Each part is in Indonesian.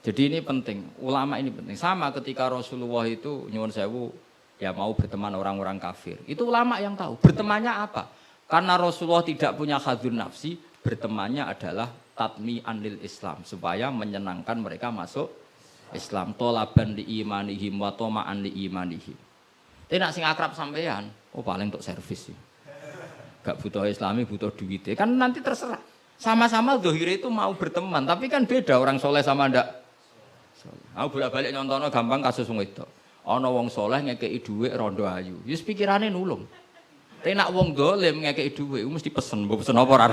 Jadi ini penting, ulama ini penting. Sama ketika Rasulullah itu nyuwun sewu ya mau berteman orang-orang kafir. Itu ulama yang tahu. Bertemannya apa? Karena Rasulullah tidak punya hadzun nafsi, bertemannya adalah tatmi'an lil Islam supaya menyenangkan mereka masuk Islam. Tolaban li imanihim wa toma'an li imanihim. Tapi nak sing akrab sampean, oh paling untuk servis sih. Gak butuh Islami, butuh duit. Kan nanti terserah. Sama-sama zahire itu mau berteman, tapi kan beda orang soleh sama ndak. Aku bolak-balik nyontono gampang kasus wong wedok. Ana wong soleh ngekeki dhuwit rondo ayu. Wis pikirane nulung. Tapi nak wong dolim ngekeki dhuwit mesti pesen, mbok pesen apa ora.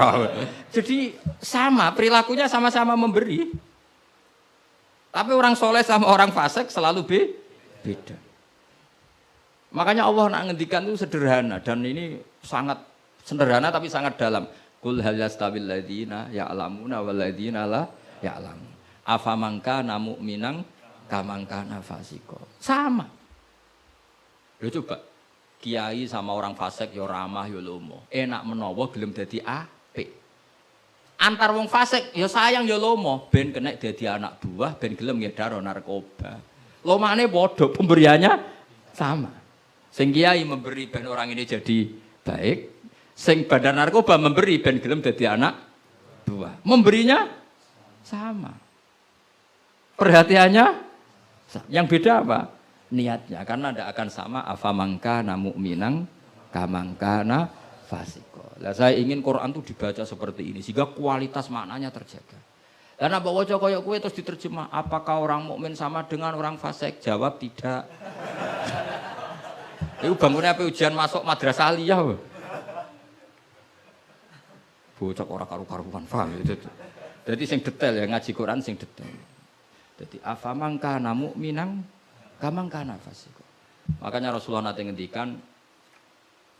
Jadi sama, perilakunya sama-sama memberi. Tapi orang soleh sama orang fasik selalu beda. Makanya Allah nak ngendikan itu sederhana dan ini sangat sederhana tapi sangat dalam. Qul hal yastawil ladzina ya'lamuna wal ladzina la ya'lamun. Afaman kana mu'minan kaman kana fasiko. Sama. Lho coba kiai sama orang fasik ya ramah ya lomo. Enak menawa gelem dadi apik. Antar wong fasik ya sayang ya lomo ben kena dadi anak buah ben gelem ngedar narkoba. Lomane padha pemberiannya sama. Sing kiai memberi ben orang ini jadi baik, sing bandar narkoba memberi ben gelem dadi anak buah. Memberinya sama. Perhatiannya yang beda apa? Niatnya, karena tidak akan sama afamangkana mu'minan kamangkana fasiko. Lah saya ingin Quran itu dibaca seperti ini sehingga kualitas maknanya terjaga. Karena bawa koyok kue terus diterjemah, apakah orang mukmin sama dengan orang fasik? Jawab tidak. Itu bangunnya apa ujian masuk madrasah aliyah. Bocah orang karu-karuan paham itu. Jadi sing detail ya ngaji Quran sing detail. Jadi afamangkana mu'minan kamangkana fasiko. Makanya Rasulullah nanti ngendikan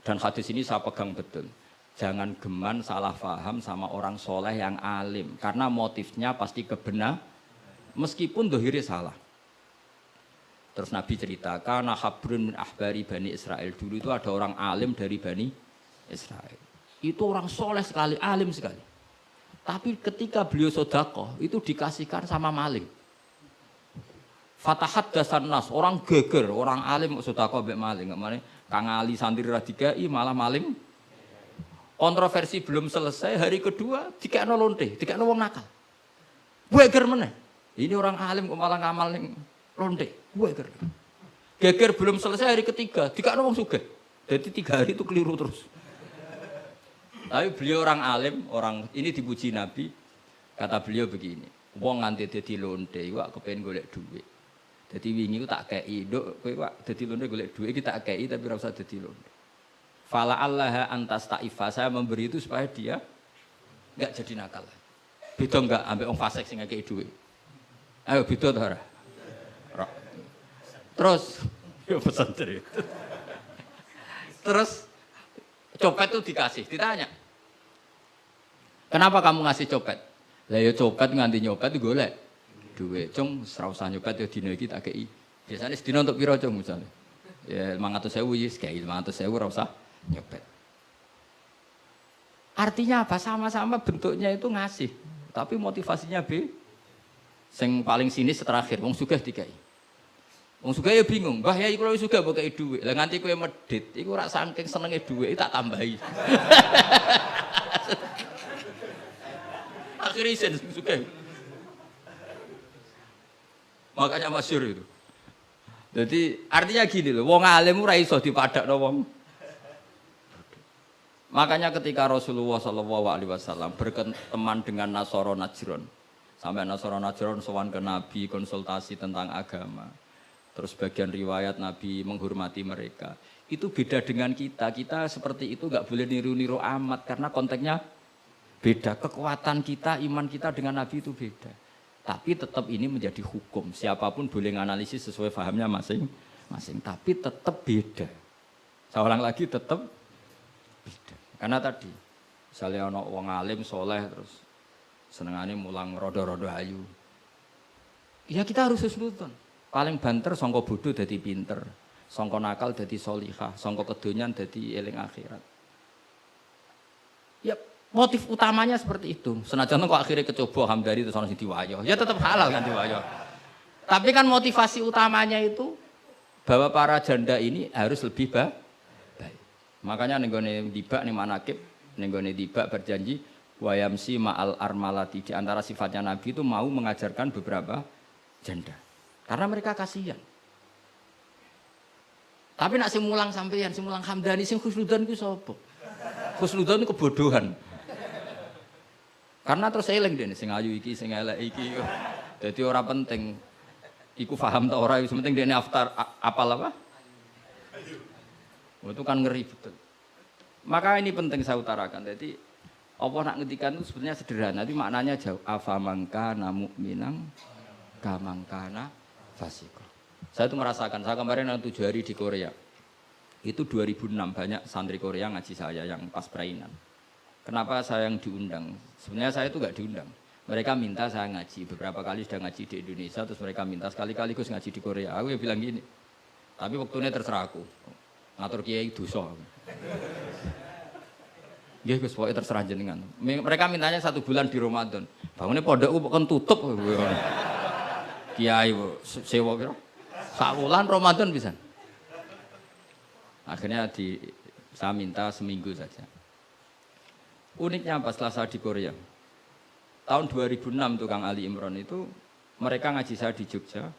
dan hadis ini saya pegang betul. Jangan geman salah faham sama orang soleh yang alim karena motifnya pasti kebenar meskipun dohiri salah. Terus Nabi ceritakan habrun min ahbari Bani Israel, dulu itu ada orang alim dari Bani Israel. Itu orang soleh sekali, alim sekali. Tapi ketika beliau sedekah itu dikasihkan sama maling. Fatahat dasan nas, orang geger, orang alim sedekah mbek maling. Kemane Kang Ali santri ra dikai malah maling. Kontroversi belum selesai, hari kedua dikekno lonte, dikekno wong nakal. Geger meneh. Ini orang alim kok malah ngamal ning lonte. Geger. Geger belum selesai hari ketiga, dikekno wong sugih. Jadi 3 hari itu keliru terus. Tapi beliau orang alim, orang ini dipuji Nabi. Kata beliau begini, wong nganti dadi lonte iku kepengin golek duit. Dadi wingi ku tak kei, nduk kowe kok dadi lonte golek duit iki tak kei tapi ora usah dadi lonte. Fala Allah antas taifa, saya memberi itu supaya dia enggak jadi nakal. Beda enggak ambek wong fasik sing ngekei duit. Ayo beda ta ora? Terus yo pesan cerita. Terus copet itu dikasih, ditanya. Kenapa kamu ngasih copet? Lah ya copet nganti nyopet golek duit. Cung ora usah nyopet ya dina iki tak kei. Biasane sedina untuk piro cung misale? Ya 500.000 wis kei 500.000 ora usah nyopet. Artinya apa? Sama-sama bentuknya itu ngasih, tapi motivasinya B. Sing paling sinis terakhir wong sugih dikai. Wong sugih ya bingung, "Mbah Yai kula wis sugih mbok kei dhuwit." Lah nganti kowe medhit, iku ora saking senenge dhuwit tak tambahi. Akhirnya isen sugih. Makanya masyhur itu. Jadi artinya gini loh, wong alim ora iso dipadakno wong. Makanya ketika Rasulullah SAW berteman dengan Nasara Najron, sampai Nasara Najron sowan ke Nabi konsultasi tentang agama. Terus bagian riwayat Nabi menghormati mereka. Itu beda dengan kita. Kita seperti itu nggak boleh niru-niru amat karena konteksnya beda. Kekuatan kita, iman kita dengan Nabi itu beda. Tapi tetap ini menjadi hukum. Siapapun boleh menganalisis sesuai fahamnya masing-masing. Tapi tetap beda. Saya ulang lagi tetap beda. Karena tadi, misalnya ada orang alim, soleh, terus senengannya mulang rodo-rodo ayu. Ya kita harus husnudon. Paling banter sangka bodoh dadi pinter, sangka nakal dadi solihah, sangka kedonyan dadi eling akhirat. Ya Motif utamanya seperti itu. Senajan kok akhirnya kecoba Hamdani terus ono sing diwayo. Ya tetap halal kan diwayo. Tapi kan motivasi utamanya itu bahwa para janda ini harus lebih baik. Makanya ning gone dibak ning manakib, ning gone dibak berjanji wayamsi ma'al armalati, di antara sifatnya Nabi itu mau mengajarkan beberapa janda. Karena mereka kasihan. Tapi nak sing mulang sampeyan, sing mulang Hamdani, sing khusnudzon ku sapa? Khusnudzon itu kebodohan. Karena terus eling dene sing ayu iki, sing elek iki. Dadi ora penting iku paham ta ora, wis penting dene apal apa? Oh, itu kan ngeri betul. Maka ini penting saya utarakan. Jadi Allah nak ngendikan itu sebenarnya sederhana, tapi maknanya jauh. Afamangkana mu'minang kamangkana fasiko. Saya itu merasakan, saya kemarin 7 hari di Korea. Itu 2006 banyak santri Korea ngaji saya yang pas perainan. Kenapa saya yang diundang? Sebenarnya saya itu nggak diundang. Mereka minta saya ngaji. Beberapa kali sudah ngaji di Indonesia, terus mereka minta sekali-kali Gus ngaji di Korea. Aku ya bilang gini, tapi waktunya terserah aku. Ngatur kiai dosa. Nggih Gus, pokoke terserah jenengan. Mereka mintanya 1 bulan di Ramadan. Bangunnya pondok kan tutup. Kiai sewa kira. Sak wulan Ramadan bisa. Akhirnya saya minta seminggu saja. Uniknya apa setelah saya di Korea? Tahun 2006 tuh Kang Ali Imron itu mereka ngaji saya di Jogja.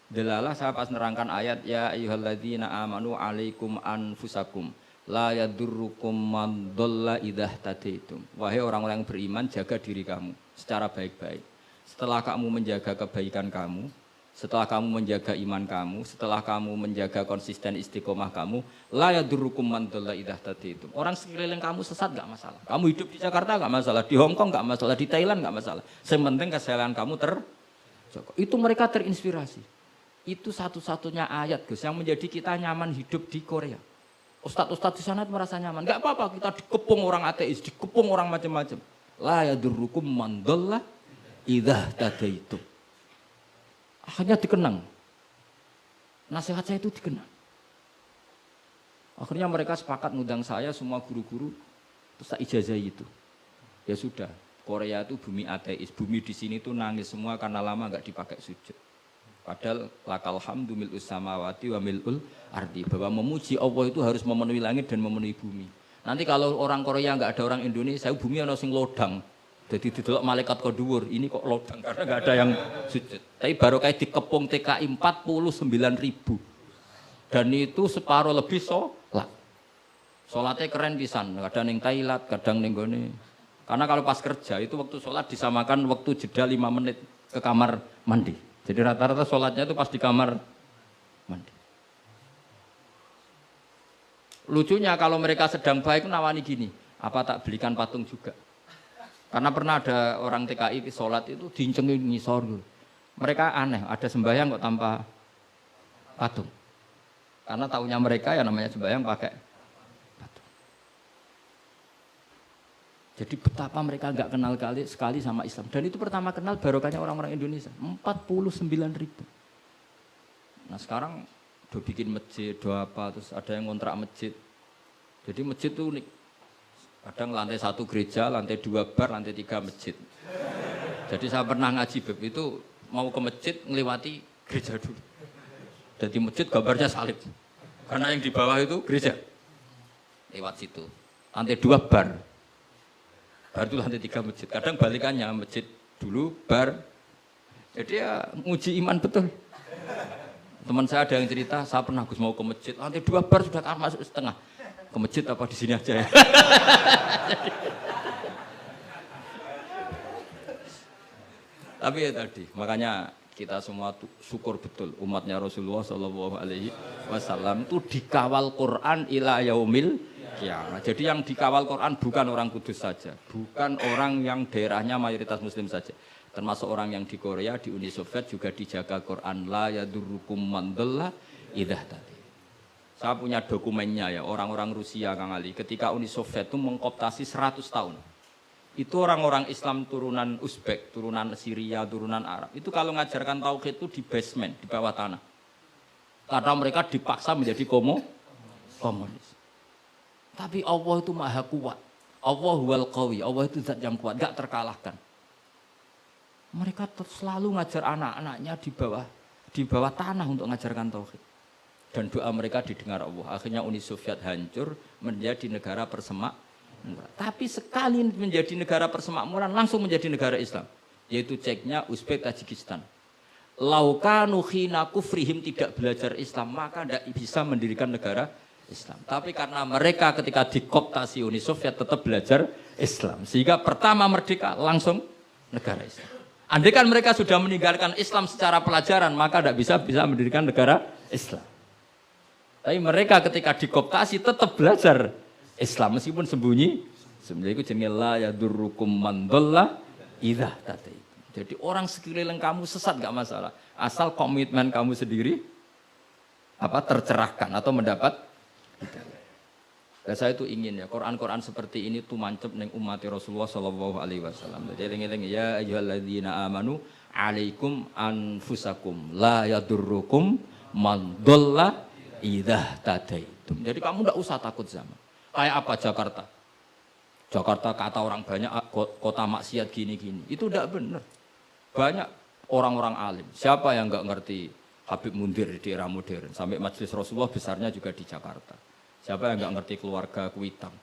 Delalah saya pas nerangkan ayat ya ayyuhalladzina amanu alaikum anfusakum la yadurrukum man dhalla idza tadaitum. Wahai orang-orang yang beriman, jaga diri kamu secara baik-baik. Setelah kamu menjaga kebaikan kamu, setelah kamu menjaga iman kamu, setelah kamu menjaga konsisten istiqomah kamu, la yadurrukum man dhalla idza tadaitum. Orang sekeliling kamu sesat enggak masalah. Kamu hidup di Jakarta enggak masalah, di Hong Kong enggak masalah, di Thailand enggak masalah. Yang penting kesalahan kamu terjaga. Itu mereka terinspirasi. Itu satu-satunya ayat Gus yang menjadi kita nyaman hidup di Korea. Ustadz-ustadz di sana merasa nyaman. Enggak apa-apa kita dikepung orang ateis, dikepung orang macam-macam. La yadurrukum man dhalla idza tadaitum. Akhirnya dikenang. Nasihat saya itu dikenang. Akhirnya mereka sepakat ngundang saya semua guru-guru terus tak ijazahi itu. Ya sudah, Korea itu bumi ateis, bumi di sini tuh nangis semua karena lama enggak dipakai sujud. Padahal lakal hamdu mil'us samawati wa mil'ul ardi, bahwa memuji Allah itu harus memenuhi langit dan memenuhi bumi. Nanti kalau orang Korea enggak ada orang Indonesia, bumi ana sing lodang. Jadi didelok malaikat kok dhuwur, ini kok lodang karena enggak ada yang sujud. Tapi baru kayak dikepung TKI 49.000. Dan itu separuh lebih sholat. Sholatnya keren pisan, kadang ning Thailand, kadang ning gone. Karena kalau pas kerja itu waktu sholat disamakan waktu jeda 5 menit ke kamar mandi. Jadi rata-rata sholatnya itu pas di kamar mandi. Lucunya kalau mereka sedang baik nawani gini, apa tak belikan patung juga? Karena pernah ada orang TKI sholat itu diincengin ngisor. Mereka aneh, ada sembahyang kok tanpa patung. Karena tahunya mereka ya namanya sembahyang pakai patung. Jadi betapa mereka enggak kenal sekali sama Islam. Dan itu pertama kenal barokahnya orang-orang Indonesia. 49.000. Nah sekarang udah bikin masjid, udah apa, terus ada yang ngontrak masjid. Jadi masjid itu unik. Kadang lantai 1 gereja, lantai 2 bar, lantai 3 masjid. Jadi saya pernah ngaji beb itu mau ke masjid ngelewati gereja dulu. Jadi masjid gambarnya salib. Karena yang di bawah itu gereja. Lewat situ. Lantai 2 bar. Bar itu lantai 3 masjid. Kadang balikannya masjid dulu, bar. Jadi ya nguji iman betul. Teman saya ada yang cerita, saya pernah Gus mau ke masjid, lantai 2 bar sudah masuk setengah. Ke masjid apa di sini aja ya? Tapi ya tadi, makanya kita semua syukur betul umatnya Rasulullah Shallallahu Alaihi Wasallam itu dikawal Quran ila yaumil kiamah. Jadi yang dikawal Quran bukan orang Kudus saja, bukan orang yang daerahnya mayoritas Muslim saja, termasuk orang yang di Korea, di Uni Soviet juga dijaga Quran. La yadurrukum man dhalla idza tadi. Saya punya dokumennya ya, orang-orang Rusia Kang Ali, ketika Uni Soviet itu mengkooptasi 100 tahun. Itu orang-orang Islam turunan Uzbek, turunan Syria, turunan Arab. Itu kalau ngajarkan tauhid itu di basement, di bawah tanah. Karena mereka dipaksa menjadi komunis. Tapi Allah itu maha kuat. Allah huwal qawi, Allah itu zat yang kuat, gak terkalahkan. Mereka selalu ngajar anak-anaknya di bawah tanah untuk mengajarkan tauhid. Dan doa mereka didengar Allah. Akhirnya Uni Soviet hancur menjadi negara persemakmuran. Tapi sekali menjadi negara persemakmuran langsung menjadi negara Islam, yaitu Ceknya Uzbek Tajikistan. Laukanu khina kufrihim tidak belajar Islam, maka tidak bisa mendirikan negara Islam. Tapi karena mereka ketika dikooptasi Uni Soviet tetap belajar Islam, sehingga pertama merdeka langsung negara Islam. Andai kan mereka sudah meninggalkan Islam secara pelajaran, maka tidak bisa mendirikan negara Islam. Tapi mereka ketika dikooptasi tetap belajar Islam meskipun sembunyi. Sebenarnya itu jenenge la yadurrukum man dhalla idza tadaitum. Jadi orang sekeliling kamu sesat gak masalah, asal komitmen kamu sendiri tercerahkan atau mendapat hidayah. Dan saya itu ingin ya Quran seperti ini tuh mancep neng umat Rasulullah Shallallahu Alaihi Wasallam. Jadi eling-eling ya ayyuhalladzina amanu alaikum anfusakum la yadurrukum man dhalla idza tadaitum. Jadi kamu tidak usah takut zaman. Kayak apa Jakarta? Jakarta kata orang banyak kota maksiat gini-gini. Itu tidak benar. Banyak orang-orang alim. Siapa yang nggak ngerti Habib Mundir di era modern? Sampai Majelis Rasulullah besarnya juga di Jakarta. Siapa yang nggak ngerti keluarga Kuitang?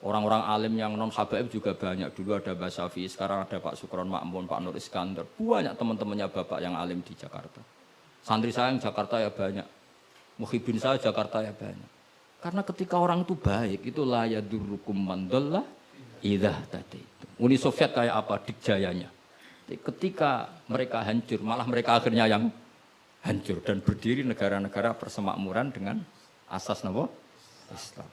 Orang-orang alim yang non habaib juga banyak. Dulu ada Mbak Syafi'i, sekarang ada Pak Sukron Makmun, Pak Nur Iskandar. Banyak teman-temannya bapak yang alim di Jakarta. Santri saya yang Jakarta ya banyak. Muhibin saya Jakarta ya banyak. Karena ketika orang itu baik, itu la yadurrukum man dhalla idza tadaitum. Uni Soviet kayak apa dikjayanya? Ketika mereka hancur, malah mereka akhirnya yang hancur dan berdiri negara-negara persemakmuran dengan asas napa? Islam.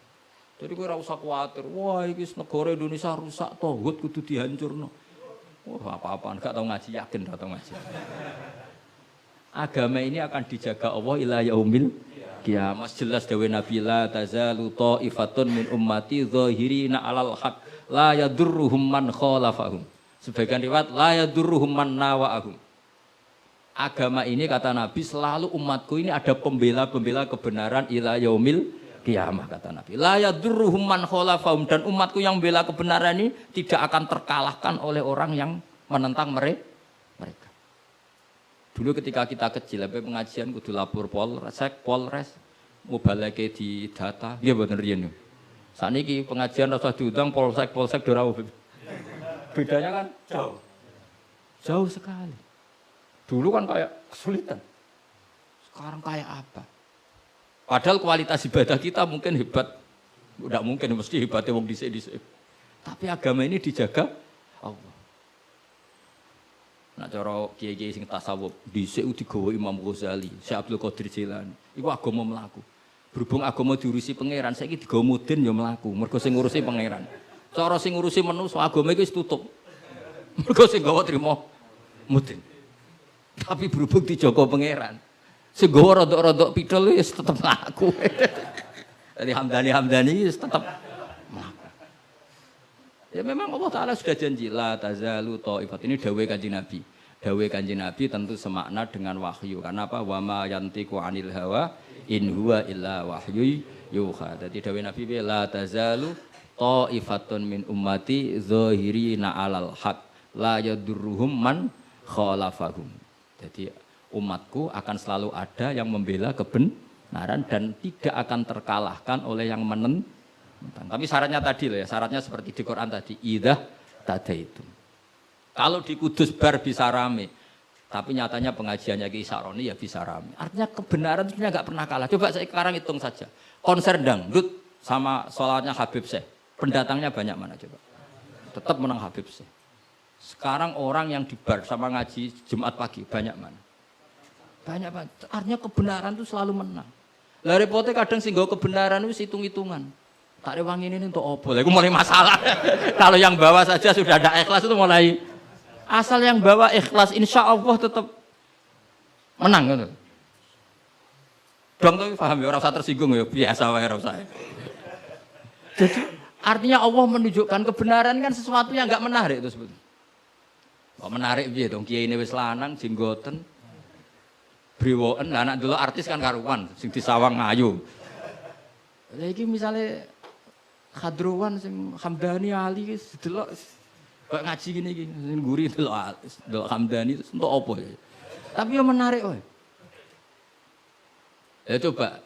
Jadi kowe ora usah kuwatir, wah iki negara Indonesia rusak tauhid kudu dihancurno. Wah, apa-apaan gak tau ngaji, yakin gak tau ngaji. Agama ini akan dijaga Allah ila yaumil qiyamah. Jelas dawuh Nabi la tazalu ta'ifatun min ummati zahirina 'alal haq la yadurruhum man khalafahum. Sebagian riwayat la yadurruhum man nawa'ahum. Agama ini kata Nabi selalu umatku ini ada pembela-pembela kebenaran ila yaumil qiyamah kata Nabi. La yadurruhum man khalafahum, dan umatku yang bela kebenaran ini tidak akan terkalahkan oleh orang yang menentang mereka. Dulu ketika kita kecil, sampai pengajian kudu lapor Polres, mubaleke di data, nggih mboten riyen. Saniki pengajian rasa diundang Polsek ora. Bedanya kan jauh sekali. Dulu kan kayak kesulitan. Sekarang kayak apa? Padahal kualitas ibadah kita mungkin hebat. Tidak mungkin, mesti hebatnya wong dhisik-dhisik. Tapi agama ini dijaga Allah. Nak cara kiai-kiai sing tasawuf dhisik digawa Imam Ghazali, Syekh Abdul Qadir Jilani. Iku agama mlaku. Berhubung agama diurusi pangeran, saiki digawa mudin ya mlaku. Mergo sing ngurusi pangeran. Cara sing ngurusi manusa agama iki wis tutup. Mergo sing gawa trimo mudin. Tapi berhubung dijaga pangeran, sing gawa rodok-rodok pidol wis tetep mlaku. Jadi Hamdani wis tetep mlaku. Ya memang Allah Ta'ala sudah janji la tazalu ta'ifat. Ini dawuh Kanjeng Nabi. Dawuh Kanjeng Nabi tentu semakna dengan wahyu. Karena apa? Wa ma yantiqu 'anil hawa in huwa illa wahyu yuha. Jadi dawuh Nabi la tazalu ta'ifatun min ummati zahirina 'alal haq la yadurruhum man khalafahum. Jadi umatku akan selalu ada yang membela kebenaran dan tidak akan terkalahkan oleh yang menentang. Tapi syaratnya tadi loh ya, syaratnya seperti di Quran tadi, idza tadaitum. Kalau di Kudus bar bisa rame, tapi nyatanya pengajiannya Ki Saroni ya bisa rame. Artinya kebenaran itu nggak pernah kalah. Coba saya sekarang hitung saja, konser dangdut sama sholatnya Habib Syekh, pendatangnya banyak mana coba? Tetap menang Habib Syekh. Sekarang orang yang di bar sama ngaji Jumat pagi banyak mana? Banyak banget. Artinya kebenaran itu selalu menang. Lah repotnya kadang sih kebenaran itu hitung-hitungan. Tak rewangi ini untuk opo. Itu mulai masalah. Kalau yang bawa saja sudah ada ikhlas itu mulai. Asal yang bawa ikhlas, insya Allah tetap menang. Gitu. Dong tuh paham ya, orang usah tersinggung ya, biasa wae ora usah. Jadi artinya Allah menunjukkan kebenaran kan sesuatu yang enggak menarik itu sebetulnya. Kok menarik piye dong, kiai ini wis lanang, jenggoten, briwoken, lah anak dulu artis kan karuan, sing disawang ngayu. Lha iki misale Khadrowan sing Hamdani Ali wis delok kok ngaji gini iki sing guri delok Hamdani itu untuk apa ya. Tapi yang menarik wae. Ya coba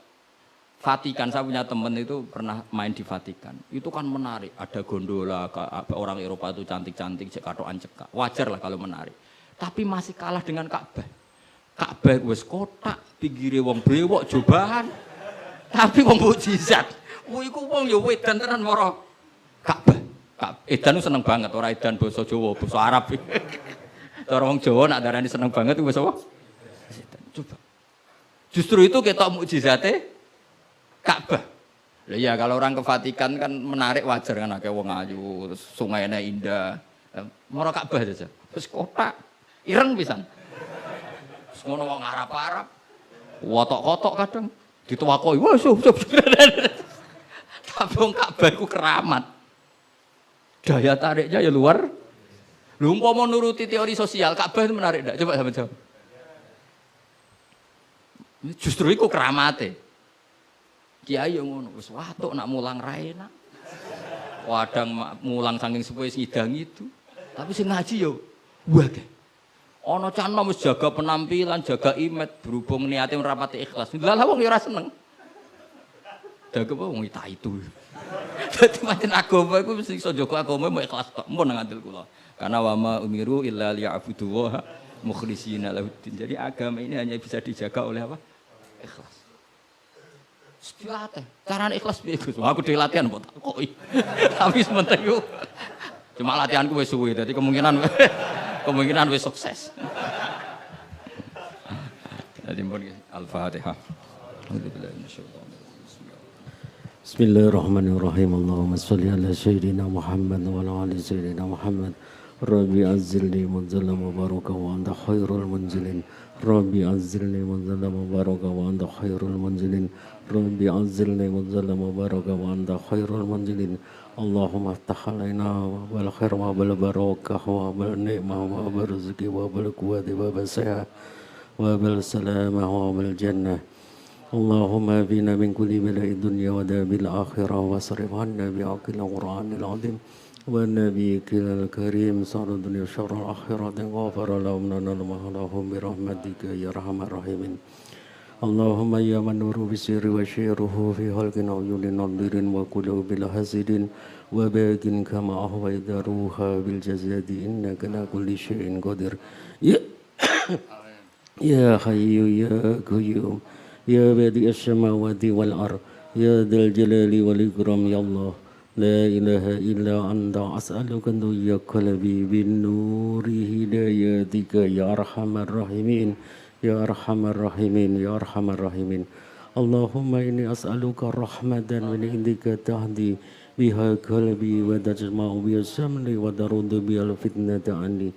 Vatikan, saya punya teman itu pernah main di Vatikan. Itu kan menarik, ada gondola, orang Eropa itu cantik-cantik, cek katokan cekak. Wajar lah kalau menarik. Tapi masih kalah dengan Ka'bah. Ka'bah wis kotak, pinggire wong brewok jobahan. Tapi wong mukjizat. Iku wong ya wedan tenan moro Ka'bah. Edan seneng banget, ora edan basa Jawa, basa Arab. Cara wong Jawa nak darani seneng banget iku wis apa? Coba. Justru itu ketok mukjizate Ka'bah. Lah ya kalau orang ke Vatikan kan menarik wajar kan akeh wong ayu, terus sungainya indah. Moro Ka'bah saja. Terus kotak ireng pisan. Terus ngono wong Arab-Arab. Wotok-kotok kadang dituwakoi. Wah, tapi wong Ka'bah iku keramat. Daya tariknya ya luar. Lho umpama nuruti teori sosial, Ka'bah itu menarik enggak? Coba sampeyan jawab. Justru iku keramate. Kiai yang ngono wis watuk nak mulang ra enak. Wadang mulang saking sepuhe ngidang itu. Tapi sing ngaji yo wae. Ana canom wis jaga penampilan, jaga imet berhubung niate rapati ikhlas. Lah wong yo ora seneng. Daga apa wong itu. Dadi pancen agama iku mesti iso jaga agama mau ikhlas tok. Mun ngandel kula. Karena wa ma umiru illa liya'budu wa mukhlishina lahuddin. Jadi agama ini hanya bisa dijaga oleh apa? Ikhlas. Dilatih. Carane ikhlas piye Gus? Aku dhewe latihan mbok takoki. Tapi sementing yo cuma latihanku wis suwe dadi kemungkinan wis sukses. Dadi mun Al-Fatihah. Bismillahirrahmanirrahim. Allahumma shalli ala sayyidina Muhammad wa ala ali sayyidina Muhammad. Rabbi azzilni munzalan mubarakan wa anta khairul munzilin. Rabbi azzilni munzalan mubarakan wa anta khairul munzilin. Rabbi azzilni munzalan mubarakan wa anta khairul munzilin. Allahumma aftah alaina wal khair wa bil barakah wa bil ni'mah wa bil rizqi wa bil quwwati wa bil sehat wa bil salamah wa bil jannah. Allahumma bina min kulli bala'i dunya wa dabil akhirah wa sarif anna bi'aqil Qur'anil azim wa nabiyikil karim sarad dunya syarrul akhirat ghafara lahum lahum bi rahmatika ya arhamar rahimin. Allahumma ya man nuru bisiri wa syiruhu fi halqin uyunin nadirin wa qulubil hasidin wa bagin kama ahwayda ruha bil jazadi innaka la kulli syai'in qadir. Ya hayyu ya qayyum ya badi'as samawati wal ard ya dzal jalali wal ikram ya Allah. La ilaha illa anta as'aluka ya qalbi bin nuri hidayatika ya arhamar rahimin. Ya arhamar rahimin, ya arhamar rahimin. Allahumma inni as'aluka rahmatan min indika tahdi biha qalbi wa tajma'u biha samli wa tarudu biha fitnata anni.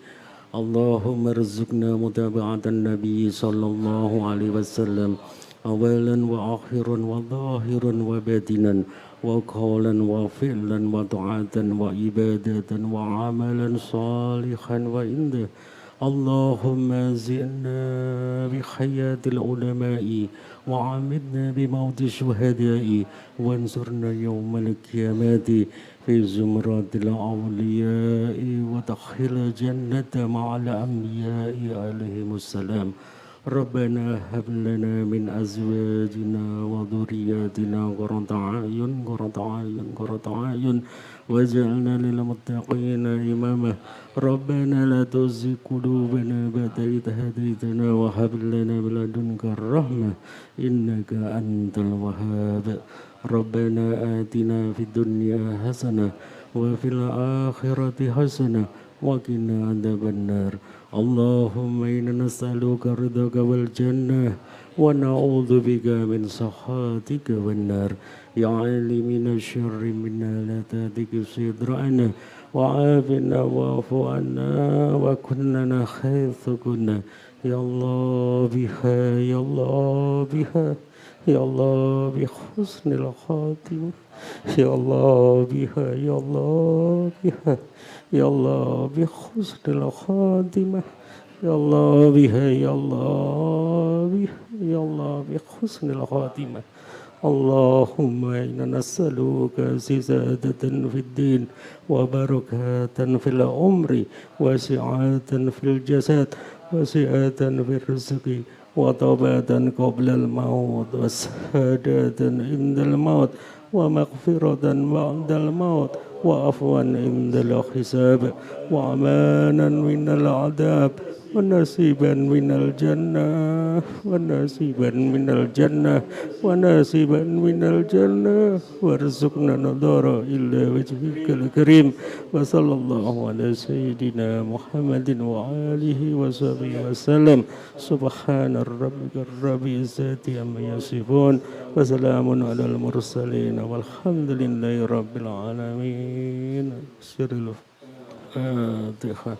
Allahumma rizqna mutaba'atan nabi sallallahu alaihi wasallam awalan wa akhiran wa zahiran wa batinan wa qawlan wa fi'lan wa ta'atan wa ibadatan wa amalan salihan wa indah. Allahumma zinna bi hayatil ulama'i wa amidna bi mauti syuhada'i wa ansurna yawmal qiyamati fi zumratil awliya'i wa takhil jannata ma'al anbiya'i alaihimussalam. Rabbana hab lana min azwajina wa dhurriyyatina qurrata a'yun waj'alna lil muttaqina imama. Rabbana la tuzigh qulubana ba'da idh hadaytana wa hab lana min ladunka rahmah innaka antal wahhab. Rabbana atina fid dunya hasanah wa fil akhirati hasanah wa qina adzabannar. Allahumma inna nas'aluka ridhaka wal jannah wa na'udzu bika min sakhatika wan nar. Ya Ali minasy syarri minna la tahdiki sidra'ana wa afina wa'fu anna wa kunnana khaythu kunna. Ya Allah biha, ya Allah biha, ya Allah bi husnil khatimah. Ya Allah biha, ya Allah biha, ya Allah bi husnil khatimah. Ya Allah biha, ya Allah biha, ya Allah bi husnil khatimah. اللهم إنا نسألك زيادة في الدين وبركة في العمر وسعة في الجسد وسعة في الرزق وطوبة قبل الموت وسعادة عند الموت ومغفرة بعد الموت وعفوا عند الحساب وأمانا من العذاب ونصيبا من الجنة ونصيبا من الجنة ونصيبا من الجنة وارزقنا نظر إلى وجهك الكريم وصلى الله على سيدنا محمد وآله وصحبه وسلم سبحان ربك رب العزة عما يصفون وسلام على المرسلين والحمد لله رب العالمين. سر الفاتحة.